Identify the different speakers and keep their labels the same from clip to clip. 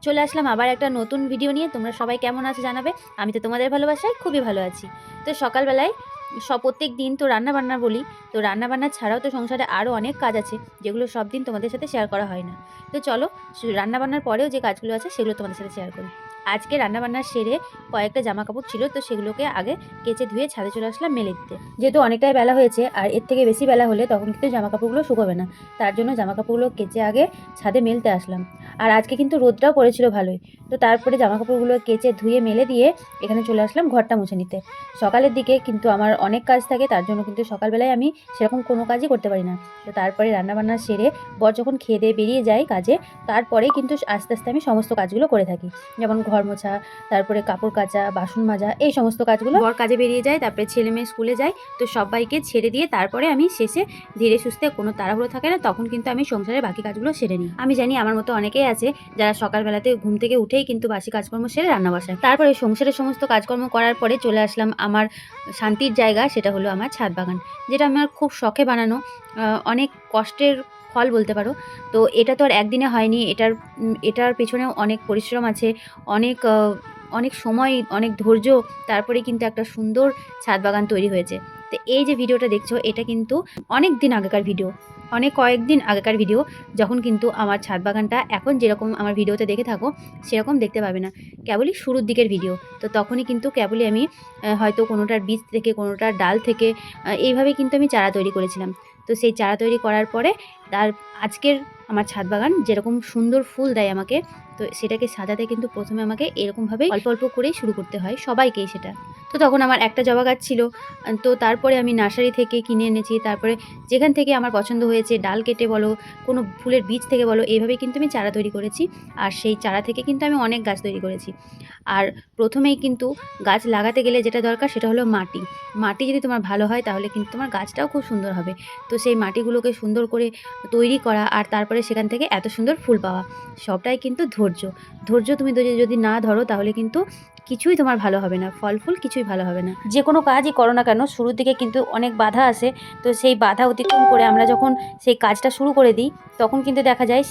Speaker 1: চলে আসলাম আবার একটা নতুন ভিডিও নিয়ে। তোমরা সবাই কেমন আছো জানাবে। আমি তো তোমাদের ভালোবাসায় খুবই ভালো আছি। তো সকালবেলায় প্রত্যেক দিন তো রান্নাবান্না বলি, তো রান্নাবান্না ছাড়াও তো সংসারে আরও অনেক কাজ আছে যেগুলো সব দিন তোমাদের সাথে শেয়ার করা হয় না। তো চলো রান্নাবান্নার পরেও যে কাজগুলো আছে সেগুলো তোমাদের সাথে শেয়ার করি। আজকে রান্নাবান্না সেরে কয়েকটা জামা কাপড় ছিল, তো সেগুলোকে আগে কেচে ধুয়ে ছাদে চলে আসলাম মেলে দিতে। যেহেতু অনেকটাই বেলা হয়েছে আর এর থেকে বেশি বেলা হলে তখন কিন্তু জামা কাপড়গুলো শুকোবে না, তার জন্য জামা কাপড়গুলো কেচে আগে ছাদে মেলতে আসলাম। আর আজকে কিন্তু রোদটাও পড়েছিল ভালোই। তো তারপরে জামা কাপড়গুলো কেচে ধুয়ে মেলে দিয়ে এখানে চলে আসলাম ঘরটা মুছে নিতে। সকালের দিকে কিন্তু আমার অনেক কাজ থাকে, তার জন্য কিন্তু সকালবেলায় আমি সেরকম কোনো কাজই করতে পারি না। তো তারপরে রান্নাবান্না সেরে বর যখন খেয়ে দিয়ে বেরিয়ে যায় কাজে, তারপরে কিন্তু আস্তে আস্তে আমি সমস্ত কাজগুলো করে থাকি। যেমন ঘর মোছা, তারপরে কাপড় কাচা, বাসন মাজা, এই সমস্ত কাজগুলো। বর কাজে বেরিয়ে যায়, তারপরে ছেলে মেয়ে স্কুলে যায়, তো সবাইকে ছেড়ে দিয়ে তারপরে আমি শেষে ধীরে সুস্থে, কোনো তাড়াহুড়ো থাকে না, তখন কিন্তু আমি সংসারের বাকি কাজগুলো সেরে নিই। আমি জানি আমার মতো অনেকেই আছে যারা সকালবেলাতে ঘুম থেকে উঠেই কিন্তু বাসি কাজকর্ম সেরে রান্না বসায়। তারপরে সংসারের সমস্ত কাজকর্ম করার পরে চলে আসলাম আমার শান্তির জায়গা, সেটা হলো আমার ছাদ বাগান, যেটা আমার খুব শখে বানানো, অনেক কষ্টের ফল বলতে পারো। তো এটা তো আর একদিনে হয়নি, এটার পেছনেও অনেক পরিশ্রম আছে, অনেক অনেক সময়, অনেক ধৈর্য, তারপরে কিন্তু একটা সুন্দর ছাদ বাগান তৈরি হয়েছে। তো এই যে ভিডিওটা দেখছো, এটা কিন্তু অনেক দিন আগেকার ভিডিও, কয়েকদিন আগেকার ভিডিও, যখন কিন্তু আমার ছাদ বাগানটা এখন যেরকম আমার ভিডিওতে দেখে থাকো সেরকম দেখতে পাবে না, কেবলই শুরুর দিকের ভিডিও। তো তখনই কিন্তু কেবলই আমি হয়তো কোনোটার বীজ থেকে, কোনোটার ডাল থেকে, এইভাবে কিন্তু আমি চারা তৈরি করেছিলাম। তো সেই চারা তৈরি করার পরে তার আজকের আমার ছাদ বাগান যেরকম সুন্দর ফুল দেয় আমাকে, তো সেটাকে সাজাতে কিন্তু প্রথমে আমাকে এরকমভাবেই অল্প অল্প করেই শুরু করতে হয়, সবাইকেই সেটা। তো তখন আমার একটা জবা গাছ ছিল, তো তারপরে আমি নার্সারি থেকে কিনে এনেছি, তারপরে যেখান থেকে আমার পছন্দ হয়েছে ডাল কেটে বলো, কোনো ফুলের বীজ থেকে বলো, এইভাবেই কিন্তু আমি চারা তৈরি করেছি। আর সেই চারা থেকে কিন্তু আমি অনেক গাছ তৈরি করেছি। আর প্রথমেই কিন্তু গাছ লাগাতে গেলে যেটা দরকার সেটা হলো মাটি। মাটি যদি তোমার ভালো হয় তাহলে কিন্তু তোমার গাছটাও খুব সুন্দর হবে। তো সেই মাটিগুলোকে সুন্দর করে তৈরি করা আর তারপরে সেখান থেকে এত সুন্দর ফুল পাওয়া, সবটাই কিন্তু ধৈর্য তুমি যদি না ধরো তাহলে কিন্তু কিছুই তোমার ভালো হবে না, ফল ফুল কিছুই ভালো হবে না। যে কোনো কাজই করো না কেন শুরুর দিকে কিন্তু অনেক বাধা আসে। তো সেই বাধা অতিক্রম করে আমরা যখন সেই কাজটা শুরু করে দিই, তখন কিন্তু দেখা যায়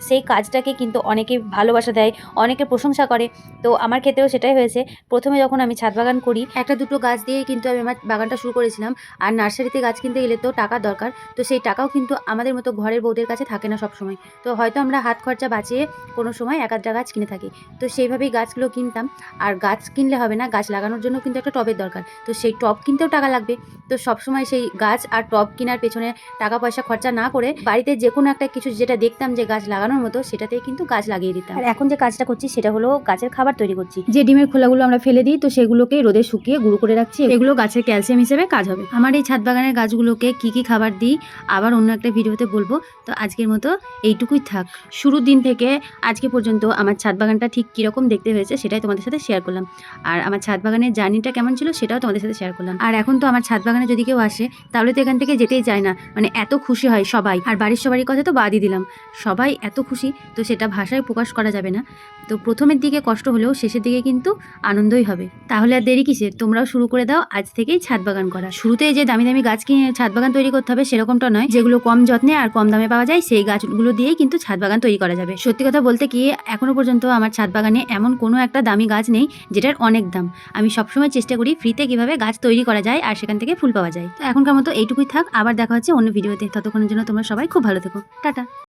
Speaker 1: সেই কাজটাকে কিন্তু অনেকে ভালোবাসা দেয়, অনেকে প্রশংসা করে। তো আমার ক্ষেত্রেও সেটাই হয়েছে। প্রথমে যখন আমি ছাদ বাগান করি, একটা দুটো গাছ দিয়েই কিন্তু আমি আমার বাগানটা শুরু করেছিলাম। আর নার্সারিতে গাছ কিনতে গেলে তো টাকার দরকার, তো সেই টাকাও কিন্তু আমাদের মতো ঘরের বউদের কাছে থাকে না সব সময়। তো হয়তো আমরা হাত খরচা বাঁচিয়ে কোনো সময় এক আধটা গাছ কিনে থাকি। তো সেইভাবেই গাছগুলো কিনতাম। আর গাছ কিনলে হবে না, গাছ লাগানোর জন্য কিন্তু একটা টবের দরকার, তো সেই টব কিনতেও টাকা লাগবে। তো সবসময় সেই গাছ আর টব কেনার পেছনে টাকা পয়সা খরচা না করে বাড়িতে যে কোনো একটা কিছু যেটা দেখতাম যে গাছ লাগানোর মতো, সেটাতেই কিন্তু গাছ লাগিয়ে দিতাম। আর এখন যে কাজটা করছি সেটা হলো গাছের খাবার তৈরি করছি। যে ডিমের খোলাগুলো আমরা ফেলে দিই, তো সেগুলোকে রোদে শুকিয়ে গুঁড়ো করে রাখছি, এগুলো গাছের ক্যালসিয়াম হিসেবে কাজ হবে। আমার এই ছাদ বাগানের গাছগুলোকে কি কি খাবার দিই আবার অন্য একটা ভিডিওতে বলবো। তো আজকের মতো এইটুকুই থাক। শুরুর দিন থেকে আজকে পর্যন্ত আমার ছাদ বাগানটা ঠিক কীরকম দেখতে হয়েছে সেটাই তোমাদের সাথে শেয়ার করলাম। আর আমার ছাদ বাগানের জার্নিটা কেমন ছিল সেটাও তোমাদের সাথে শেয়ার করলাম। আর এখন তো আমার ছাদ বাগানে যদি কেউ আসে তাহলে তো এখান থেকে যেতেই চায় না, মানে এত খুশি হয় সবাই। আর বাড়ির সবারই কথা তো বাদই দিলাম, সবাই এত খুশি, তো সেটা ভাষায় প্রকাশ করা যাবে না। তো প্রথমের দিকে কষ্ট হলেও শেষের দিকে কিন্তু আনন্দই হবে। তাহলে আর দেরি কিসের, তোমরাও শুরু করে দাও আজ থেকেই ছাদ বাগান করা। শুরুতে যে দামি দামি গাছ কিনে ছাদ বাগান তৈরি করতে হবে সেরকমটা নয়, যেগুলো কম যত্নে আর কম দামে পাওয়া যায় সেই গাছগুলো দিয়েই কিন্তু ছাদ বাগান তৈরি করা যাবে। সত্যি কথা বলতে কি, এখনো পর্যন্ত আমার ছাদ বাগানে এমন কোনো একটা দামি গাছ নেই যেটার অনেক দাম। আমি সবসময় চেষ্টা করি ফ্রিতে কিভাবে গাছ তৈরি করা যায় আর সেখান থেকে ফুল পাওয়া যায়। তো এখনকার মতো এইটুকুই থাক, আবার দেখা হচ্ছে অন্য ভিডিওতে। ততক্ষণের জন্য তোমরা সবাই খুব ভালো থেকো, টাটা।